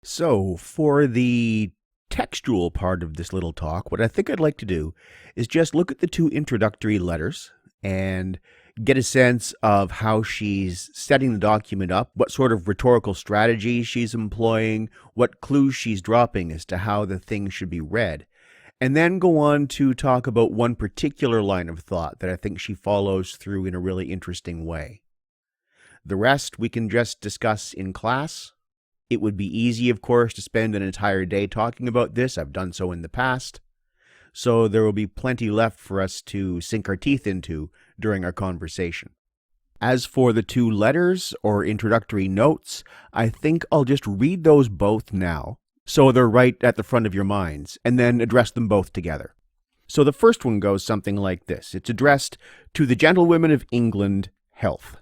So, for the textual part of this little talk, what I think I'd like to do is just look at the two introductory letters and get a sense of how she's setting the document up, what sort of rhetorical strategy she's employing, what clues she's dropping as to how the thing should be read, and then go on to talk about one particular line of thought that I think she follows through in a really interesting way. The rest we can just discuss in class. It would be easy, of course, to spend an entire day talking about this. I've done so in the past. So there will be plenty left for us to sink our teeth into during our conversation. As for the two letters or introductory notes, I think I'll just read those both now, so they're right at the front of your minds, and then address them both together. So the first one goes something like this. It's addressed to the gentlewomen of England, health.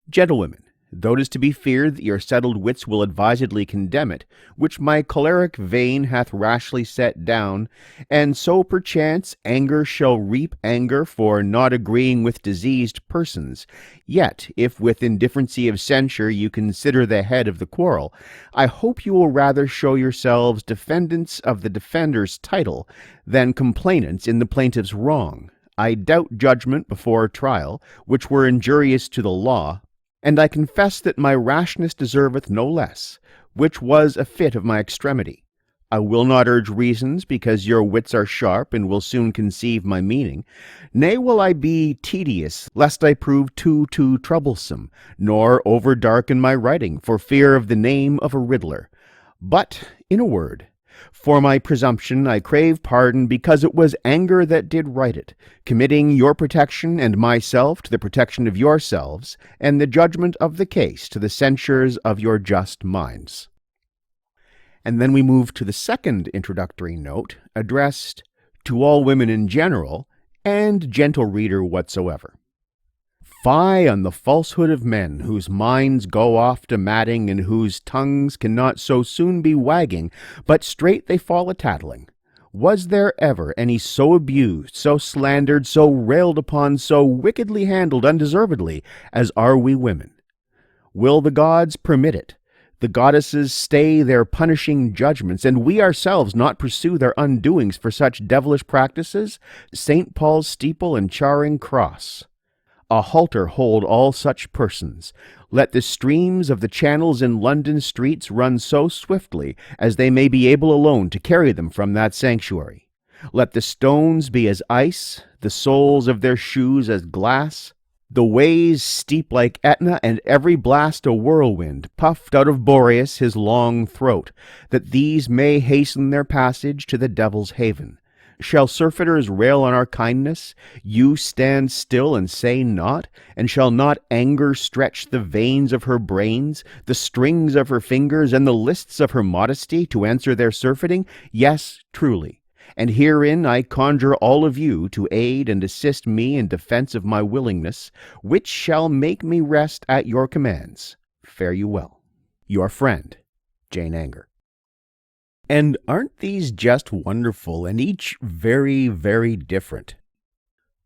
Gentlewomen, though it is to be feared that your settled wits will advisedly condemn it, which my choleric vein hath rashly set down, and so perchance anger shall reap anger for not agreeing with diseased persons. Yet, if with indifferency of censure you consider the head of the quarrel, I hope you will rather show yourselves defendants of the defender's title than complainants in the plaintiff's wrong. I doubt judgment before trial, which were injurious to the law, and I confess that my rashness deserveth no less, which was a fit of my extremity. I will not urge reasons, because your wits are sharp, and will soon conceive my meaning. Nay, will I be tedious, lest I prove too troublesome, nor over darken my writing, for fear of the name of a riddler. But, in a word, for my presumption I crave pardon, because it was anger that did write it, committing your protection and myself to the protection of yourselves, and the judgment of the case to the censures of your just minds. And then we move to the second introductory note, addressed to all women in general, and gentle reader whatsoever. Fie on the falsehood of men, whose minds go off to madding, and whose tongues cannot so soon be wagging, but straight they fall a-tattling. Was there ever any so abused, so slandered, so railed upon, so wickedly handled undeservedly, as are we women? Will the gods permit it? The goddesses stay their punishing judgments, and we ourselves not pursue their undoings for such devilish practices? St. Paul's steeple and Charing Cross. A halter hold all such persons. Let the streams of the channels in London streets run so swiftly as they may be able alone to carry them from that sanctuary. Let the stones be as ice, the soles of their shoes as glass, the ways steep like Etna, and every blast a whirlwind, puffed out of Boreas his long throat, that these may hasten their passage to the devil's haven. Shall surfeiters rail on our kindness? You stand still and say naught? And shall not anger stretch the veins of her brains, the strings of her fingers, and the lists of her modesty to answer their surfeiting? Yes, truly. And herein I conjure all of you to aid and assist me in defense of my willingness, which shall make me rest at your commands. Fare you well. Your friend, Jane Anger. And aren't these just wonderful, and each very, very different?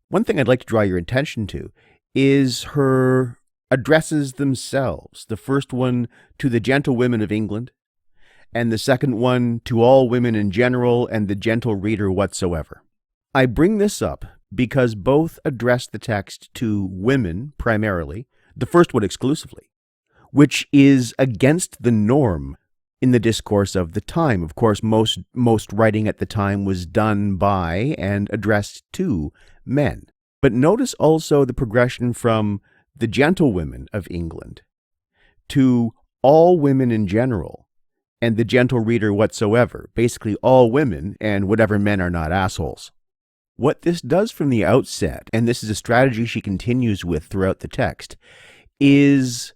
One thing I'd like to draw your attention to is her addresses themselves. The first one to the gentlewomen of England, and the second one to all women in general and the gentle reader whatsoever. I bring this up because both address the text to women primarily, the first one exclusively, which is against the norm in the discourse of the time. Of course, most writing at the time was done by and addressed to men. But notice also the progression from the gentlewomen of England to all women in general and the gentle reader whatsoever, basically all women and whatever men are not assholes. What this does from the outset, and this is a strategy she continues with throughout the text, is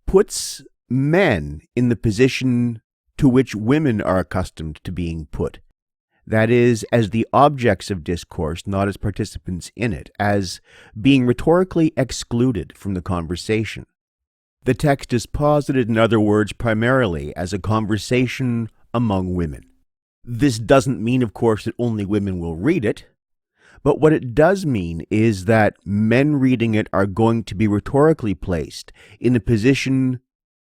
puts men in the position to which women are accustomed to being put. That is, as the objects of discourse, not as participants in it, as being rhetorically excluded from the conversation. The text is posited, in other words, primarily as a conversation among women. This doesn't mean, of course, that only women will read it, but what it does mean is that men reading it are going to be rhetorically placed in a position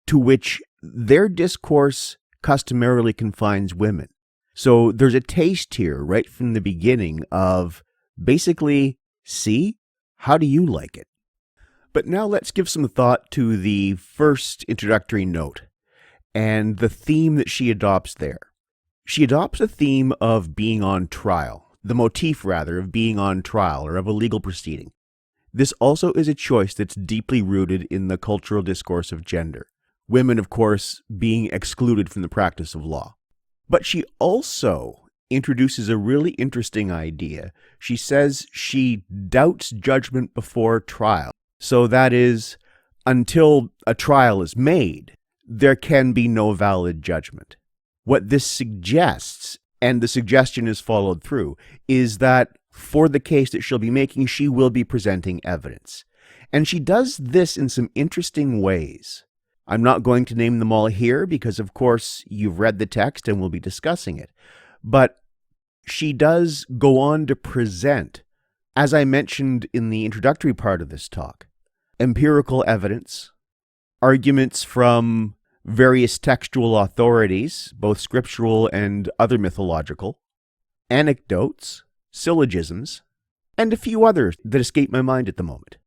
to which their discourse customarily confines women. So there's a taste here right from the beginning of basically, see, how do you like it? But now let's give some thought to the first introductory note and the theme that she adopts there. She adopts a theme of being on trial, the motif rather of being on trial or of a legal proceeding. This also is a choice that's deeply rooted in the cultural discourse of gender. Women, of course, being excluded from the practice of law. But she also introduces a really interesting idea. She says she doubts judgment before trial. So that is, until a trial is made, there can be no valid judgment. What this suggests, and the suggestion is followed through, is that for the case that she'll be making, she will be presenting evidence. And she does this in some interesting ways. I'm not going to name them all here because, of course, you've read the text and we'll be discussing it. But she does go on to present, as I mentioned in the introductory part of this talk, empirical evidence, arguments from various textual authorities, both scriptural and other mythological, anecdotes, syllogisms, and a few others that escape my mind at the moment.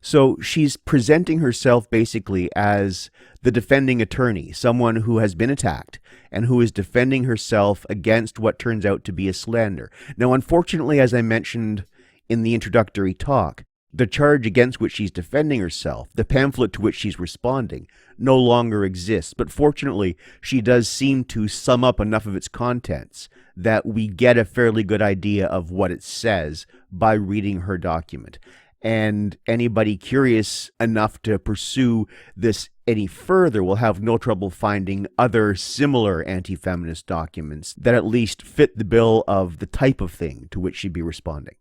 So she's presenting herself basically as the defending attorney, someone who has been attacked and who is defending herself against what turns out to be a slander. Now, unfortunately, as I mentioned in the introductory talk, the charge against which she's defending herself, the pamphlet to which she's responding, no longer exists. But fortunately, she does seem to sum up enough of its contents that we get a fairly good idea of what it says by reading her document. And anybody curious enough to pursue this any further will have no trouble finding other similar anti-feminist documents that at least fit the bill of the type of thing to which she'd be responding.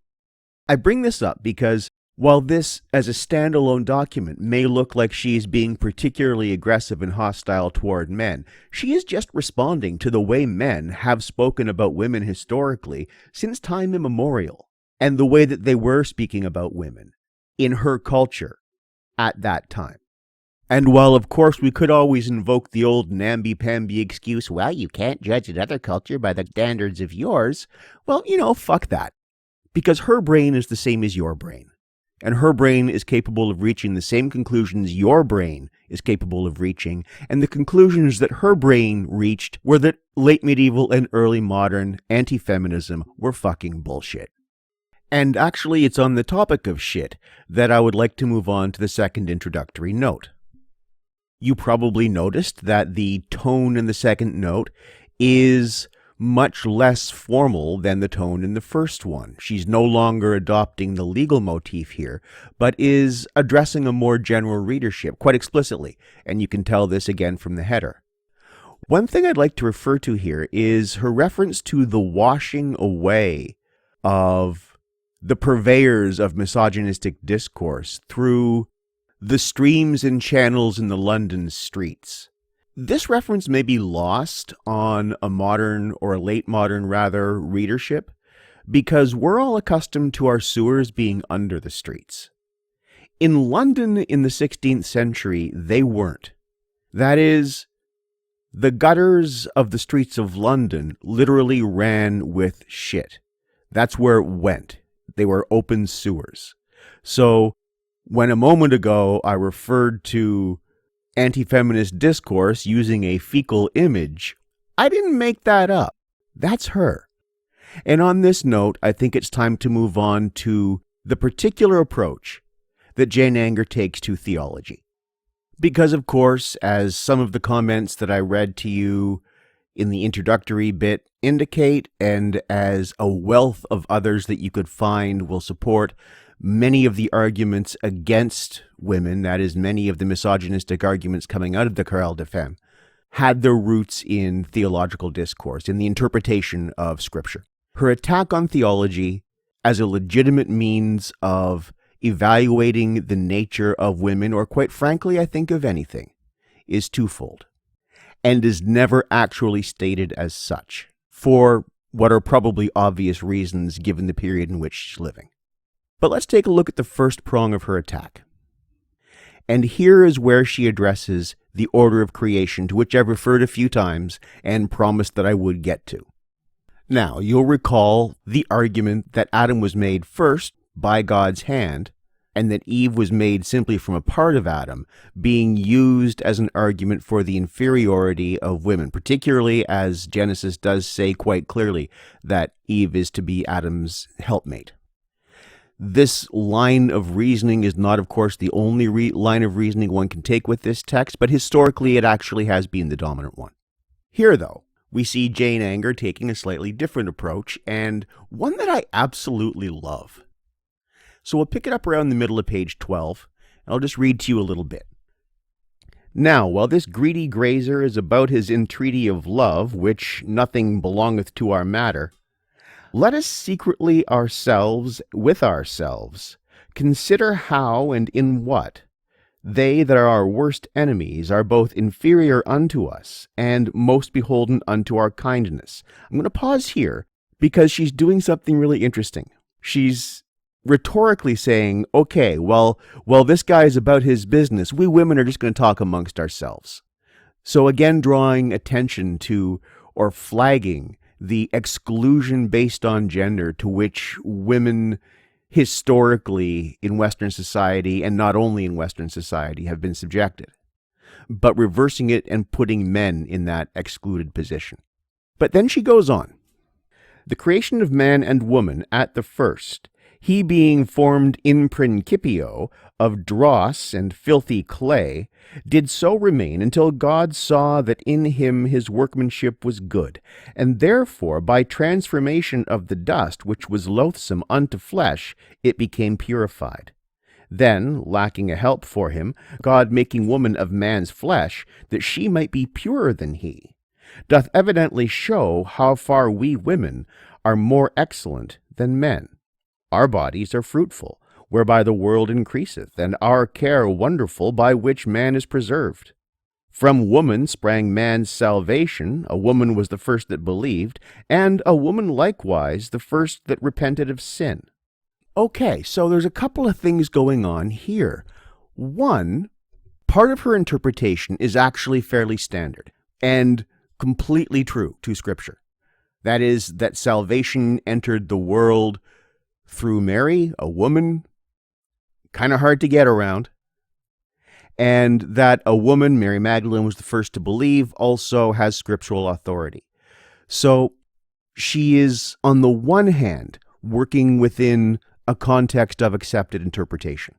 I bring this up because while this, as a standalone document, may look like she is being particularly aggressive and hostile toward men, she is just responding to the way men have spoken about women historically since time immemorial, and the way that they were speaking about women in her culture at that time. And while, of course, we could always invoke the old namby-pamby excuse, well, you can't judge another culture by the standards of yours, well, fuck that. Because her brain is the same as your brain. And her brain is capable of reaching the same conclusions your brain is capable of reaching. And the conclusions that her brain reached were that late medieval and early modern anti-feminism were fucking bullshit. And actually, it's on the topic of shit that I would like to move on to the second introductory note. You probably noticed that the tone in the second note is much less formal than the tone in the first one. She's no longer adopting the legal motif here, but is addressing a more general readership quite explicitly, and you can tell this again from the header. One thing I'd like to refer to here is her reference to the washing away of the purveyors of misogynistic discourse through the streams and channels in the London streets. This reference may be lost on a modern, or a late modern rather, readership, because we're all accustomed to our sewers being under the streets. In London in the 16th century, they weren't. That is, the gutters of the streets of London literally ran with shit. That's where it went. They were open sewers. So, when a moment ago I referred to anti-feminist discourse using a fecal image, I didn't make that up. That's her. And on this note, I think it's time to move on to the particular approach that Jane Anger takes to theology. Because, of course, as some of the comments that I read to you in the introductory bit indicate, and as a wealth of others that you could find will support, many of the arguments against women, that is, many of the misogynistic arguments coming out of the Querelle de Femme, had their roots in theological discourse, in the interpretation of Scripture. Her attack on theology as a legitimate means of evaluating the nature of women, or quite frankly, I think of anything, is twofold, and is never actually stated as such, for what are probably obvious reasons given the period in which she's living. But let's take a look at the first prong of her attack. And here is where she addresses the order of creation, to which I've referred a few times and promised that I would get to. Now, you'll recall the argument that Adam was made first by God's hand, and that Eve was made simply from a part of Adam, being used as an argument for the inferiority of women, particularly as Genesis does say quite clearly that Eve is to be Adam's helpmate. This line of reasoning is not, of course, the only line of reasoning one can take with this text, but historically it actually has been the dominant one. Here, though, we see Jane Anger taking a slightly different approach, and one that I absolutely love. So we'll pick it up around the middle of page 12, and I'll just read to you a little bit. Now, while this greedy grazer is about his entreaty of love, which nothing belongeth to our matter, let us secretly ourselves with ourselves consider how and in what they that are our worst enemies are both inferior unto us and most beholden unto our kindness. I'm going to pause here because she's doing something really interesting. She's rhetorically saying, okay, well, this guy is about his business. We women are just going to talk amongst ourselves. So again, drawing attention to or flagging the exclusion based on gender to which women historically in Western society, and not only in Western society, have been subjected, but reversing it and putting men in that excluded position. But then she goes on. The creation of man and woman at the first, he being formed in principio of dross and filthy clay, did so remain until God saw that in him his workmanship was good, and therefore by transformation of the dust which was loathsome unto flesh, it became purified. Then, lacking a help for him, God making woman of man's flesh, that she might be purer than he, doth evidently show how far we women are more excellent than men. Our bodies are fruitful, whereby the world increaseth, and our care wonderful, by which man is preserved. From woman sprang man's salvation, a woman was the first that believed, and a woman likewise the first that repented of sin. Okay, so there's a couple of things going on here. One, part of her interpretation is actually fairly standard, and completely true to Scripture. That is, that salvation entered the world through Mary, a woman, kind of hard to get around, and that a woman, Mary Magdalene, was the first to believe, also has scriptural authority. So she is, on the one hand, working within a context of accepted interpretation.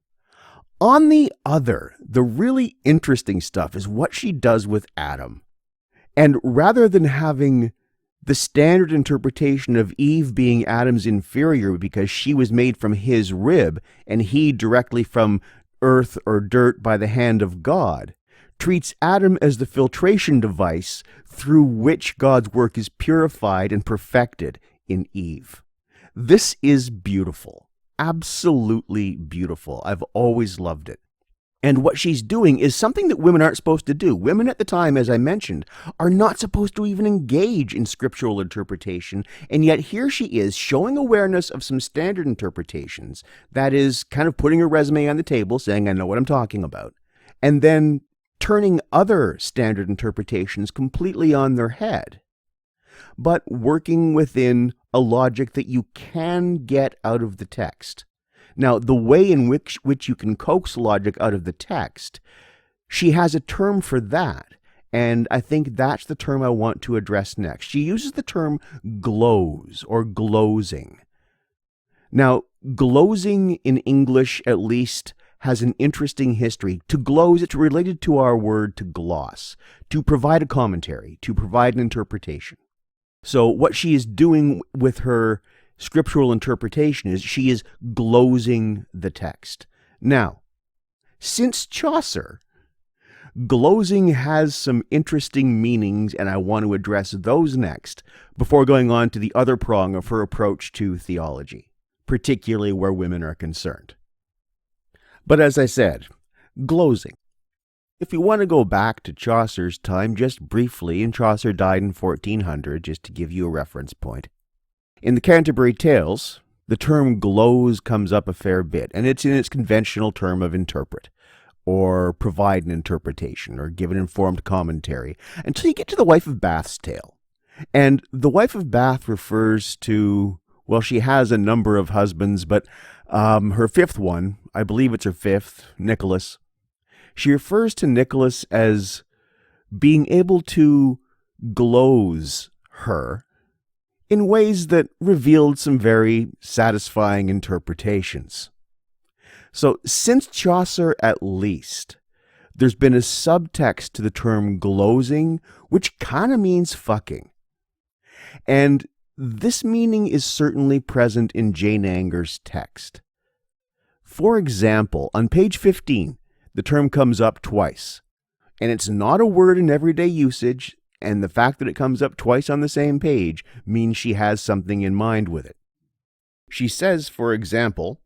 On the other, the really interesting stuff is what she does with Adam. And rather than having the standard interpretation of Eve being Adam's inferior because she was made from his rib and he directly from earth or dirt by the hand of God, treats Adam as the filtration device through which God's work is purified and perfected in Eve. This is beautiful. Absolutely beautiful. I've always loved it. And what she's doing is something that women aren't supposed to do. Women at the time, as I mentioned, are not supposed to even engage in scriptural interpretation. And yet here she is showing awareness of some standard interpretations. That is kind of putting her resume on the table, saying, I know what I'm talking about. And then turning other standard interpretations completely on their head. But working within a logic that you can get out of the text. Now, the way in which you can coax logic out of the text, she has a term for that, and I think that's the term I want to address next. She uses the term gloze or glozing. Now, glozing in English, at least, has an interesting history. To gloze, it's related to our word to gloss, to provide a commentary, to provide an interpretation. So what she is doing with her scriptural interpretation is she is glozing the text. Now, since Chaucer, glozing has some interesting meanings, and I want to address those next before going on to the other prong of her approach to theology, particularly where women are concerned. But as I said, glozing. If you want to go back to Chaucer's time just briefly, and Chaucer died in 1400, just to give you a reference point, in the Canterbury Tales, the term gloze comes up a fair bit, and it's in its conventional term of interpret, or provide an interpretation or give an informed commentary until you get to the wife of Bath's tale. And the wife of Bath refers to, well, she has a number of husbands, but her fifth one, I believe it's her fifth, Nicholas, she refers to Nicholas as being able to gloze her in ways that revealed some very satisfying interpretations. So since Chaucer at least, there's been a subtext to the term glozing, which kind of means fucking. And this meaning is certainly present in Jane Anger's text. For example, on page 15, the term comes up twice, and it's not a word in everyday usage, and the fact that it comes up twice on the same page means she has something in mind with it. She says, for example,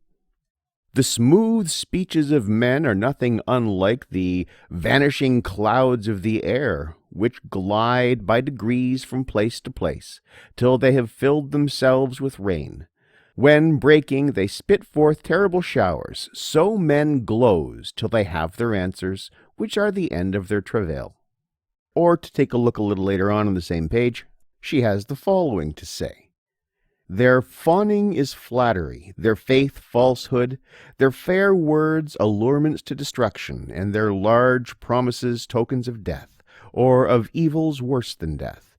"The smooth speeches of men are nothing unlike the vanishing clouds of the air, which glide by degrees from place to place, till they have filled themselves with rain. When, breaking, they spit forth terrible showers, so men gloze till they have their answers, which are the end of their travail." Or, to take a look a little later on the same page, she has the following to say: "Their fawning is flattery, their faith falsehood, their fair words allurements to destruction, and their large promises tokens of death, or of evils worse than death.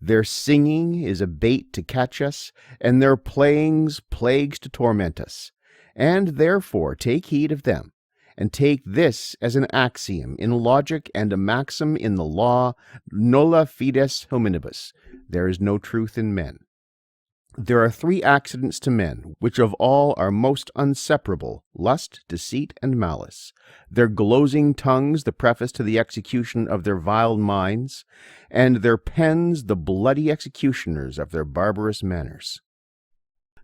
Their singing is a bait to catch us, and their playings plagues to torment us. And therefore take heed of them, and take this as an axiom in logic and a maxim in the law: nulla fides hominibus, there is no truth in men. There are three accidents to men, which of all are most unseparable: lust, deceit, and malice. Their glozing tongues the preface to the execution of their vile minds, and their pens the bloody executioners of their barbarous manners."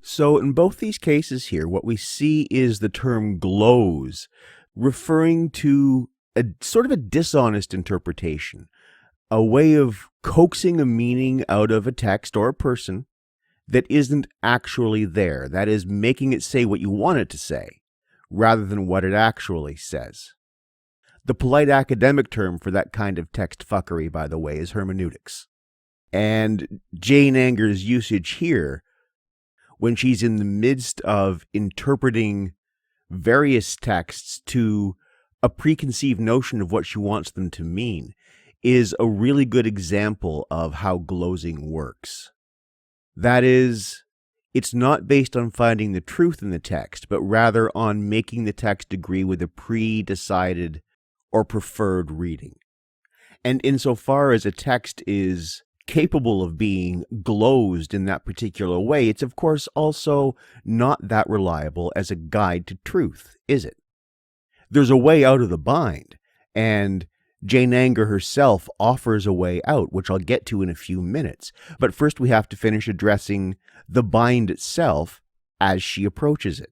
So in both these cases here, what we see is the term gloze, referring to a sort of a dishonest interpretation, a way of coaxing a meaning out of a text or a person that isn't actually there. That is, making it say what you want it to say, rather than what it actually says. The polite academic term for that kind of text fuckery, by the way, is hermeneutics. And Jane Anger's usage here, when she's in the midst of interpreting various texts to a preconceived notion of what she wants them to mean, is a really good example of how glozing works. That is, it's not based on finding the truth in the text, but rather on making the text agree with a pre-decided or preferred reading. And insofar as a text is capable of being glozed in that particular way, it's of course also not that reliable as a guide to truth, is it? There's a way out of the bind, and Jane Anger herself offers a way out, which I'll get to in a few minutes. But first we have to finish addressing the bind itself as she approaches it.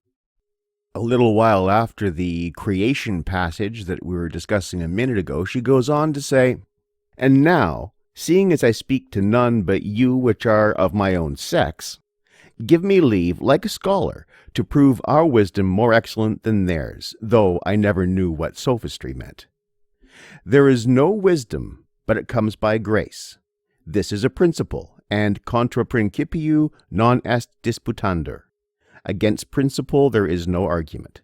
A little while after the creation passage that we were discussing a minute ago, she goes on to say, "And now, seeing as I speak to none but you which are of my own sex, give me leave, like a scholar, to prove our wisdom more excellent than theirs, though I never knew what sophistry meant. There is no wisdom, but it comes by grace. This is a principle, and contra principiu non est disputander. Against principle there is no argument.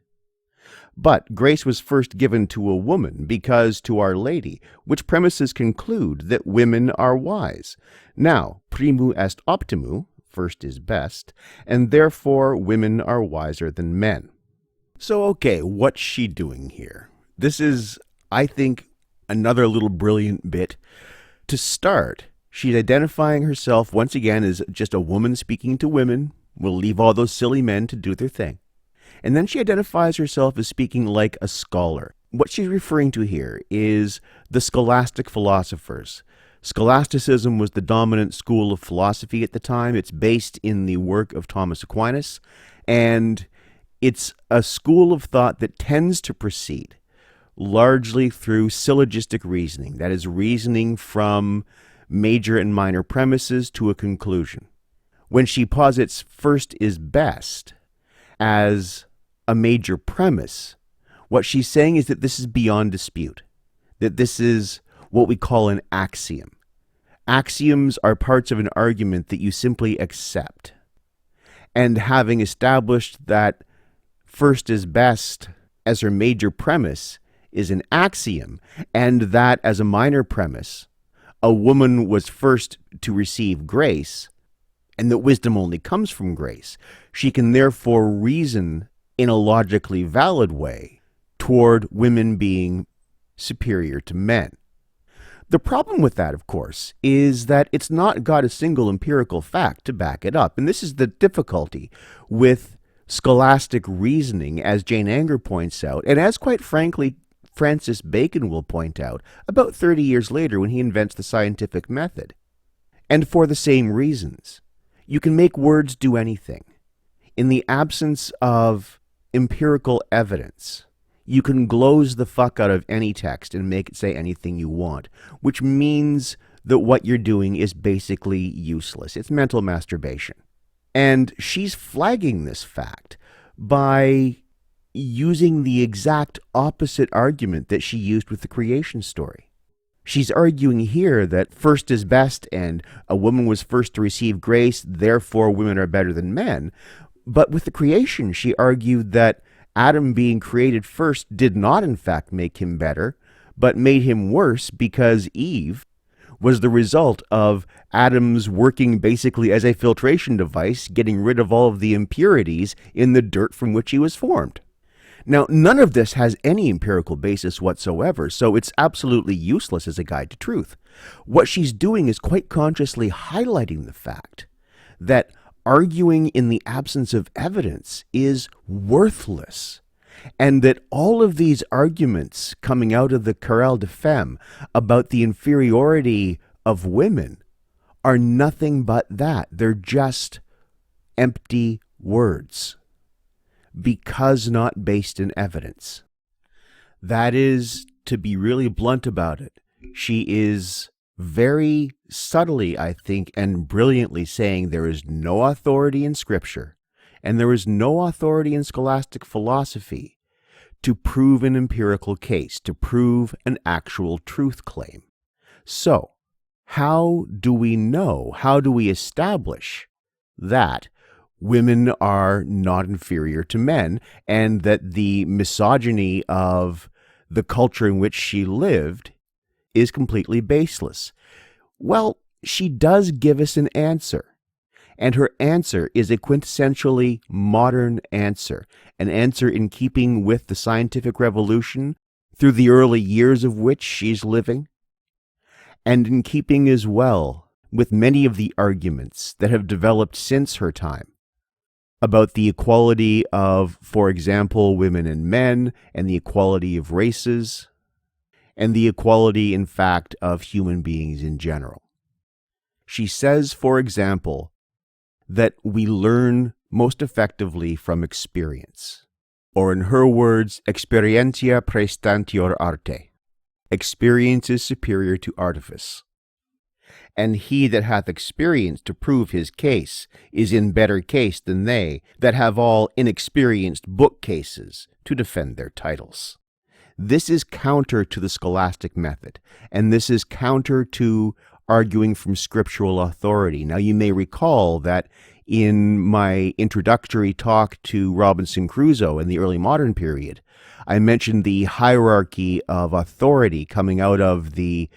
But grace was first given to a woman, because to Our Lady, which premises conclude that women are wise. Now, primu est optimu, first is best, and therefore women are wiser than men." So, okay, what's she doing here? This is, I think, another little brilliant bit. To start, she's identifying herself once again as just a woman speaking to women. We'll leave all those silly men to do their thing. And then she identifies herself as speaking like a scholar. What she's referring to here is the scholastic philosophers. Scholasticism was the dominant school of philosophy at the time. It's based in the work of Thomas Aquinas, and it's a school of thought that tends to proceed largely through syllogistic reasoning, that is, reasoning from major and minor premises to a conclusion. When she posits first is best as a major premise, What she's saying is that this is beyond dispute, that this is what we call an axiom. Axioms are parts of an argument that you simply accept. And having established that first is best as her major premise is an axiom, and that as a minor premise, a woman was first to receive grace, and that wisdom only comes from grace, she can therefore reason in a logically valid way toward women being superior to men. The problem with that, of course, is that it's not got a single empirical fact to back it up. And this is the difficulty with scholastic reasoning, as Jane Anger points out, and as, quite frankly, Francis Bacon will point out about 30 years later when he invents the scientific method. And for the same reasons. You can make words do anything. In the absence of empirical evidence, you can gloze the fuck out of any text and make it say anything you want, which means that what you're doing is basically useless. It's mental masturbation. And she's flagging this fact by using the exact opposite argument that she used with the creation story. She's arguing here that first is best and a woman was first to receive grace, therefore women are better than men. But with the creation, she argued that Adam being created first did not in fact make him better, but made him worse because Eve was the result of Adam's working basically as a filtration device, getting rid of all of the impurities in the dirt from which he was formed. Now, none of this has any empirical basis whatsoever, so it's absolutely useless as a guide to truth. What she's doing is quite consciously highlighting the fact that arguing in the absence of evidence is worthless, and that all of these arguments coming out of the Querelle de Femme about the inferiority of women are nothing but that. They're just empty words, because not based in evidence. That is, to be really blunt about it, she is very subtly, I think, and brilliantly saying there is no authority in Scripture, and there is no authority in scholastic philosophy to prove an empirical case, to prove an actual truth claim. So, how do we know, how do we establish that women are not inferior to men, and that the misogyny of the culture in which she lived is completely baseless? Well, she does give us an answer, and her answer is a quintessentially modern answer, an answer in keeping with the scientific revolution through the early years of which she's living, and in keeping as well with many of the arguments that have developed since her time about the equality of, for example, women and men, and the equality of races, and the equality, in fact, of human beings in general. She says, for example, that we learn most effectively from experience, or in her words, experientia praestantior arte. Experience is superior to artifice. And he that hath experience to prove his case is in better case than they that have all inexperienced bookcases to defend their titles. This is counter to the scholastic method, and this is counter to arguing from scriptural authority. Now, you may recall that in my introductory talk to Robinson Crusoe in the early modern period, I mentioned the hierarchy of authority coming out of the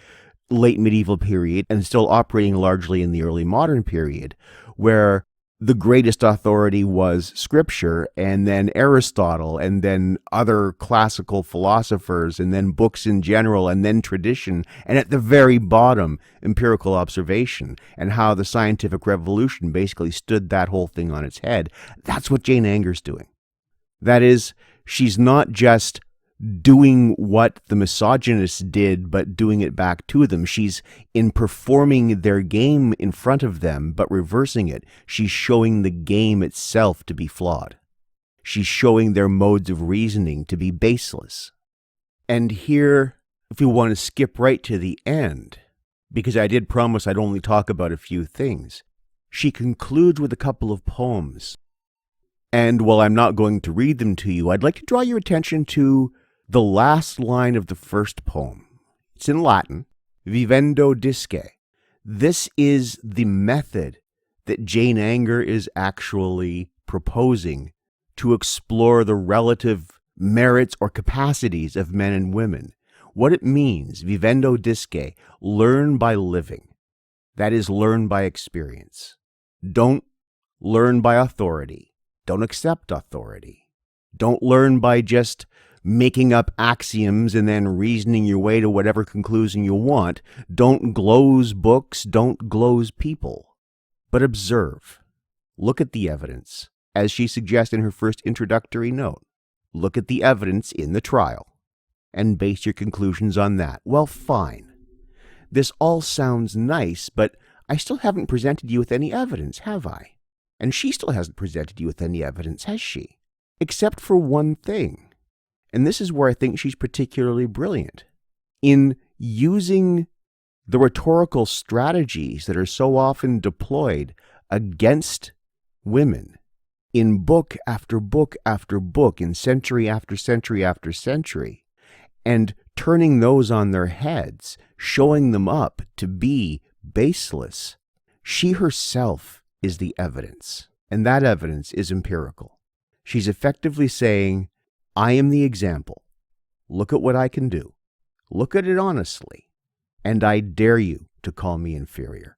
late medieval period and still operating largely in the early modern period, where the greatest authority was Scripture, and then Aristotle, and then other classical philosophers, and then books in general, and then tradition, and at the very bottom, empirical observation, and how the scientific revolution basically stood that whole thing on its head. That's what Jane Anger's doing. That is, she's not just doing what the misogynists did, but doing it back to them. She's in performing their game in front of them, but reversing it. She's showing the game itself to be flawed. She's showing their modes of reasoning to be baseless. And here, if you want to skip right to the end, because I did promise I'd only talk about a few things, she concludes with a couple of poems And while I'm not going to read them to you, I'd like to draw your attention to the last line of the first poem. It's in Latin, vivendo disce. This is the method that Jane Anger is actually proposing to explore the relative merits or capacities of men and women. What it means, vivendo disce, learn by living. That is, learn by experience. Don't learn by authority. Don't accept authority. Don't learn by just making up axioms and then reasoning your way to whatever conclusion you want. Don't glose books, don't glose people, but observe. Look at the evidence, as she suggests in her first introductory note. Look at the evidence in the trial and base your conclusions on that. Well, fine. This all sounds nice, but I still haven't presented you with any evidence, have I? And she still hasn't presented you with any evidence, has she? Except for one thing. And this is where I think she's particularly brilliant. In using the rhetorical strategies that are so often deployed against women in book after book after book, in century after century after century, and turning those on their heads, showing them up to be baseless, she herself is the evidence, and that evidence is empirical. She's effectively saying, I am the example. Look at what I can do. Look at it honestly, and I dare you to call me inferior.